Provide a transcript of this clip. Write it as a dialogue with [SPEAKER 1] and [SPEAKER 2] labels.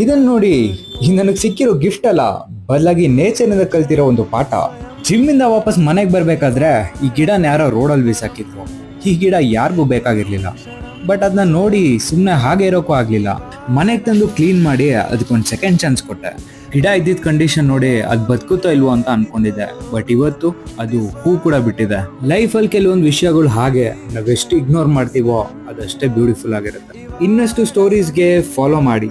[SPEAKER 1] ಇದನ್ನ ನೋಡಿ, ಈ ನನಗೆ ಸಿಕ್ಕಿರೋ ಗಿಫ್ಟ್ ಅಲ್ಲ, ಬದಲಾಗಿ ನೇಚರ್ನಿಂದ ಕಲ್ತಿರೋ ಒಂದು ಪಾಠ. ಜಿಮ್ಮಿಂದ ವಾಪಸ್ ಮನೆಗೆ ಬರ್ಬೇಕಾದ್ರೆ ಈ ಗಿಡನ ಯಾರೋ ರೋಡಲ್ಲಿ ಬೀಸಾಕಿದ್ರು. ಈ ಗಿಡ ಯಾರಿಗೂ ಬೇಕಾಗಿರ್ಲಿಲ್ಲ, ಬಟ್ ಅದನ್ನ ನೋಡಿ ಸುಮ್ಮನೆ ಹಾಗೆ ಇರೋಕ್ಕೂ ಆಗ್ಲಿಲ್ಲ. ಮನೆಗೆ ತಂದು ಕ್ಲೀನ್ ಮಾಡಿ ಅದಕ್ಕೊಂದು ಸೆಕೆಂಡ್ ಚಾನ್ಸ್ ಕೊಟ್ಟೆ. ಗಿಡ ಇದ್ದಿದ್ದ ಕಂಡೀಷನ್ ನೋಡಿ ಅದು ಬದುಕುತ್ತೋ ಇಲ್ವೋ ಅಂತ ಅನ್ಕೊಂಡಿದ್ದೆ, ಬಟ್ ಇವತ್ತು ಅದು ಹೂ ಕೂಡ ಬಿಟ್ಟಿದೆ. ಲೈಫಲ್ಲಿ ಕೆಲವೊಂದು ವಿಷಯಗಳು ಹಾಗೆ ನಾವೆಷ್ಟು ಇಗ್ನೋರ್ ಮಾಡ್ತೀವೋ ಅದಷ್ಟೇ ಬ್ಯೂಟಿಫುಲ್ ಆಗಿರುತ್ತೆ. ಇನ್ನಷ್ಟು ಸ್ಟೋರೀಸ್ಗೆ ಫಾಲೋ ಮಾಡಿ.